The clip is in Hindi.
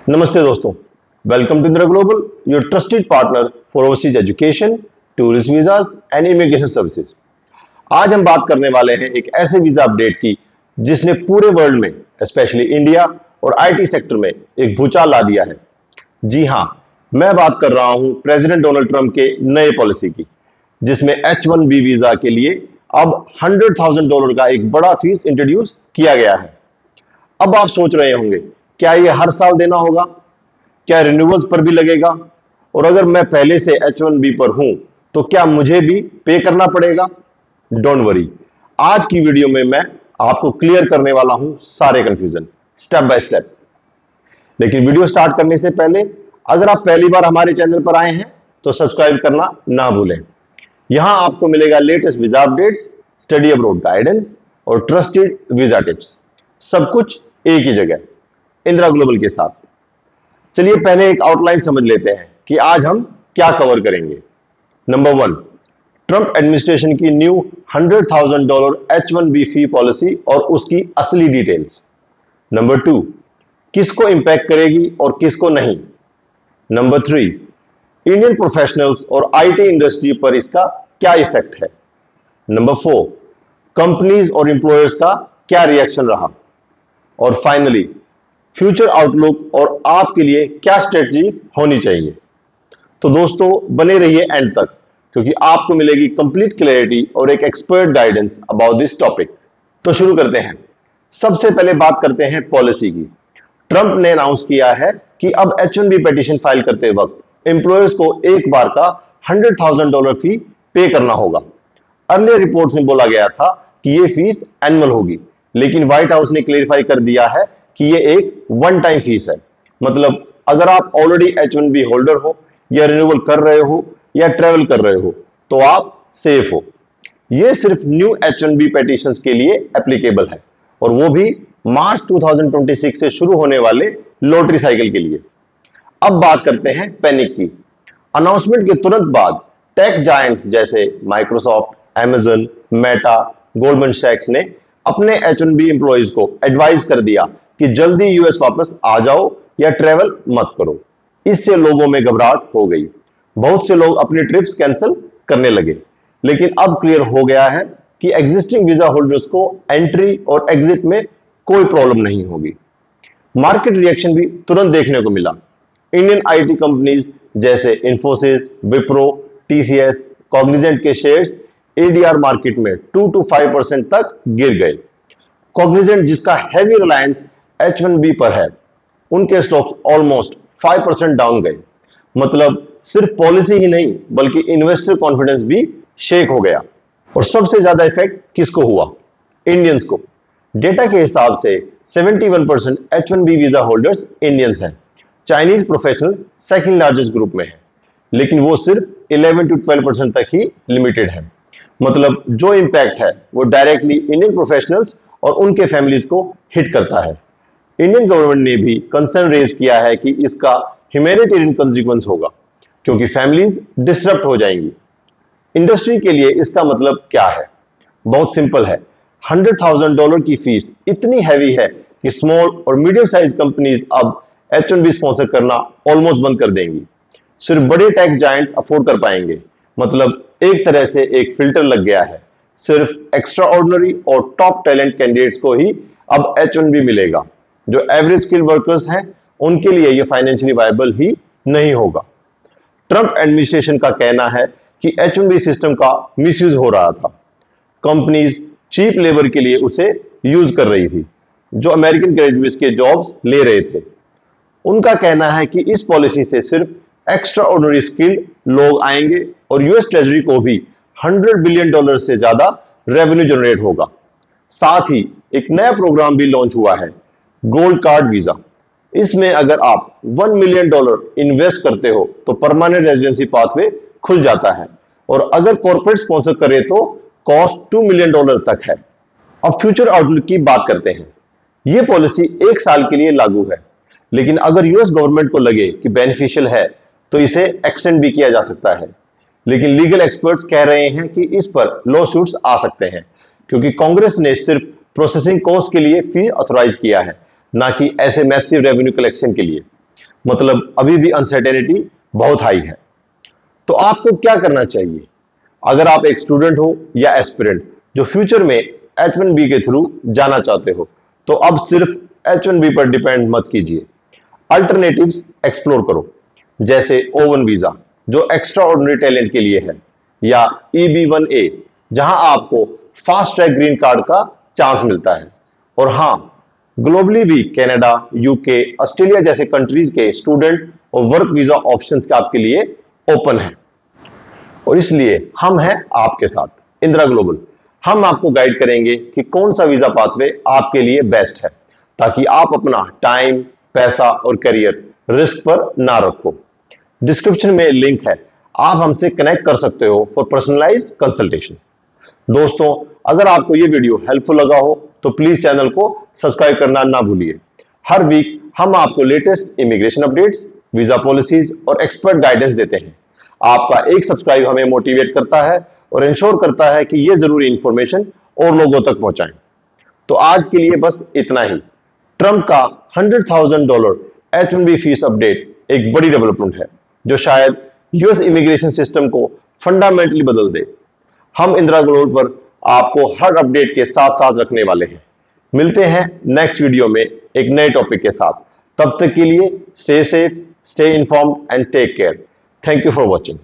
नमस्ते दोस्तों, welcome to Indira Global, your trusted partner for overseas education, tourist visas and immigration services. आज हम बात करने वाले हैं एक ऐसे वीजा अपडेट की जिसने पूरे वर्ल्ड में, स्पेशली इंडिया और आईटी सेक्टर में एक भूचाल ला दिया है। जी हां, मैं बात कर रहा हूं प्रेसिडेंट डोनाल्ड ट्रंप के नए पॉलिसी की, जिसमें H-1B वीजा के लिए अब $100,000 का एक बड़ा फीस इंट्रोड्यूस किया गया है। अब आप सोच रहे होंगे, क्या ये हर साल देना होगा? क्या रिन्यूअल्स पर भी लगेगा? और अगर मैं पहले से H-1B पर हूं तो क्या मुझे भी पे करना पड़ेगा? डोंट वरी, आज की वीडियो में मैं आपको क्लियर करने वाला हूं सारे कंफ्यूजन स्टेप बाय स्टेप। लेकिन वीडियो स्टार्ट करने से पहले अगर आप पहली बार हमारे चैनल पर आए हैं तो सब्सक्राइब करना ना भूलें। यहां आपको मिलेगा latest visa updates, study abroad guidance और ट्रस्टेड वीजा टिप्स, सब कुछ एक ही जगह, इंदिरा ग्लोबल के साथ। चलिए पहले एक आउटलाइन समझ लेते हैं कि आज हम क्या कवर करेंगे। नंबर 1, ट्रंप एडमिनिस्ट्रेशन की न्यू $100,000 H-1B फी पॉलिसी और उसकी असली डिटेल्स। नंबर 2, किसको इंपैक्ट करेगी और किसको नहीं। नंबर 3, इंडियन प्रोफेशनल्स और आईटी इंडस्ट्री पर इसका क्या इफेक्ट है। नंबर 4, कंपनीज और एम्प्लॉयर्स का क्या रिएक्शन रहा। और फाइनली, फ्यूचर आउटलुक और आपके लिए क्या स्ट्रेटजी होनी चाहिए। तो दोस्तों बने रहिए एंड तक, क्योंकि आपको मिलेगी कंप्लीट क्लैरिटी और एक expert guidance about this topic. तो शुरू करते हैं। सबसे पहले बात करते हैं पॉलिसी की। ट्रंप ने अनाउंस किया है कि अब H-1B पिटीशन फाइल करते वक्त एम्प्लॉयर्स को एक बार का $100,000 फी पे करना होगा। अर्लियर रिपोर्ट्स में बोला गया था कि यह फीस एनुअल होगी, लेकिन व्हाइट हाउस ने क्लेरिफाई कर दिया है कि यह एक वन टाइम फीस है। मतलब अगर आप ऑलरेडी H-1B होल्डर हो या रिन्यूअल कर रहे हो या ट्रेवल कर रहे हो तो आप सेफ हो। यह सिर्फ न्यू H-1B पिटीशंस के लिए एप्लीकेबल है, और वो भी मार्च 2026 से शुरू होने वाले लॉटरी साइकिल के लिए। अब बात करते हैं पैनिक की। अनाउंसमेंट के तुरंत बाद टेक जायंट्स जैसे माइक्रोसॉफ्ट, Amazon, मेटा, गोल्डमैन सैक्स ने अपने H-1B एम्प्लॉइज को एडवाइज कर दिया कि जल्दी यूएस वापस आ जाओ या ट्रेवल मत करो। इससे लोगों में घबराहट हो गई। बहुत से लोग अपनी ट्रिप्स कैंसिल करने लगे। लेकिन अब क्लियर हो गया है कि एग्जिस्टिंग वीजा होल्डर्स को एंट्री और एग्जिट में कोई प्रॉब्लम नहीं होगी। मार्केट रिएक्शन भी तुरंत देखने को मिला। इंडियन आईटी कंपनीज जैसे इंफोसिस, विप्रो, टीसीएस, कॉग्निजेंट के शेयर्स एडीआर मार्केट में 2 to 5% तक गिर गए। कॉग्निजेंट, जिसका हैवी रिलायंस H-1B पर है, उनके स्टॉक्स ऑलमोस्ट 5% डाउन गए। मतलब सिर्फ पॉलिसी ही नहीं बल्कि इन्वेस्टर कॉन्फिडेंस भी शेक हो गया। और सबसे ज्यादा इफेक्ट किसको हुआ? इंडियंस को। डेटा के हिसाब से 71% H-1B वीजा होल्डर्स इंडियंस हैं। Chinese professional second largest group में है, लेकिन वो सिर्फ 11 to 12% तक ही लिमिटेड है। मतलब जो इंपैक्ट है वो डायरेक्टली इंडियन प्रोफेशनल्स और उनके फैमिलीज को हिट करता है। इंडियन गवर्नमेंट ने भी कंसर्न रेज किया है कि इसका ह्यूमैनिटेरियन कंसीक्वेंस होगा, क्योंकि फैमिलीज डिस्टर्ब हो जाएंगी। इंडस्ट्री के लिए इसका मतलब क्या है? बहुत सिंपल है। $100,000 की फीस इतनी हैवी है कि स्मॉल और मीडियम साइज कंपनीज अब H-1B स्पॉन्सर करना ऑलमोस्ट बंद कर देंगी। सिर्फ बड़े टेक जायंट्स अफोर्ड कर पाएंगे। मतलब एक तरह से एक फिल्टर लग गया है। सिर्फ एक्स्ट्रा ऑर्डिनरी और टॉप टैलेंट कैंडिडेट्स को ही अब H-1B मिलेगा। जो एवरेज स्किल वर्कर्स हैं उनके लिए यह फाइनेंशियली वायबल ही नहीं होगा। ट्रंप एडमिनिस्ट्रेशन का कहना है कि H-1B सिस्टम का मिसयूज हो रहा था। कंपनीज चीप लेबर के लिए उसे यूज कर रही थी, जो अमेरिकन ग्रेजुएट्स के जॉब्स ले रहे थे। उनका कहना है कि इस पॉलिसी से सिर्फ एक्स्ट्रा ऑर्डिनरी स्किल्ड लोग आएंगे और यूएस ट्रेजरी को भी $100 बिलियन से ज्यादा रेवेन्यू जनरेट होगा। साथ ही एक नया प्रोग्राम भी लॉन्च हुआ है, गोल्ड कार्ड वीजा। इसमें अगर आप $1 मिलियन इन्वेस्ट करते हो तो परमानेंट रेजिडेंसी पाथवे खुल जाता है, और अगर कॉर्पोरेट स्पॉन्सर करे तो कॉस्ट $2 मिलियन तक है। अब फ्यूचर आउटलुक की बात करते हैं। यह पॉलिसी 1 साल के लिए लागू है, लेकिन अगर यूएस गवर्नमेंट को लगे कि बेनिफिशियल है तो इसे एक्सटेंड भी किया जा सकता है। लेकिन लीगल एक्सपर्ट्स कह रहे हैं कि इस पर लॉ सूट्स आ सकते हैं, क्योंकि कांग्रेस ने सिर्फ प्रोसेसिंग कॉस्ट के लिए फी ऑथराइज किया है, ना कि ऐसे मैसिव रेवेन्यू कलेक्शन के लिए। मतलब अभी भी अनसर्टेनिटी बहुत हाई है। तो आपको क्या करना चाहिए? अगर आप एक स्टूडेंट हो या एस्पिरेंट जो फ्यूचर में H1B के थ्रू जाना चाहते हो, तो अब सिर्फ H1B पर डिपेंड मत कीजिए। अल्टरनेटिव्स एक्सप्लोर करो, जैसे O1 वीजा जो एक्स्ट्रा ऑर्डिनरी टैलेंट के लिए है, या EB1A जहां आपको फास्ट ट्रैक ग्रीन कार्ड का चांस मिलता है। और हां, ग्लोबली भी कनाडा, यूके, ऑस्ट्रेलिया जैसे कंट्रीज के स्टूडेंट और वर्क वीजा ऑप्शंस के आपके लिए ओपन है। और इसलिए हम हैं आपके साथ। इंदिरा ग्लोबल, हम आपको गाइड करेंगे कि कौन सा वीजा पाथवे आपके लिए बेस्ट है, ताकि आप अपना टाइम, पैसा और करियर रिस्क पर ना रखो। डिस्क्रिप्शन में लिंक है, आप हमसे कनेक्ट कर सकते हो फॉर पर्सनलाइज्ड कंसल्टेशन। दोस्तों, अगर आपको ये वीडियो हेल्पफुल लगा हो तो प्लीज चैनल को सब्सक्राइब करना ना भूलिए। हर वीक हम आपको latest immigration updates, visa policies और एक्सपर्ट गाइडेंस देते हैं। आपका एक सब्सक्राइब हमें मोटिवेट करता है और इंश्योर करता है कि ये जरूरी इंफॉर्मेशन और लोगों तक पहुंचाएं। तो आज के लिए बस इतना ही। ट्रंप का $100,000 H1B फीस अपडेट एक बड़ी डेवलपमेंट है जो शायद यूएस इमिग्रेशन सिस्टम को फंडामेंटली बदल दे। हम इंदिरा ग्लोबल पर आपको हर अपडेट के साथ साथ रखने वाले हैं। मिलते हैं नेक्स्ट वीडियो में एक नए टॉपिक के साथ। तब तक के लिए stay safe, stay informed and take care. Thank you for watching.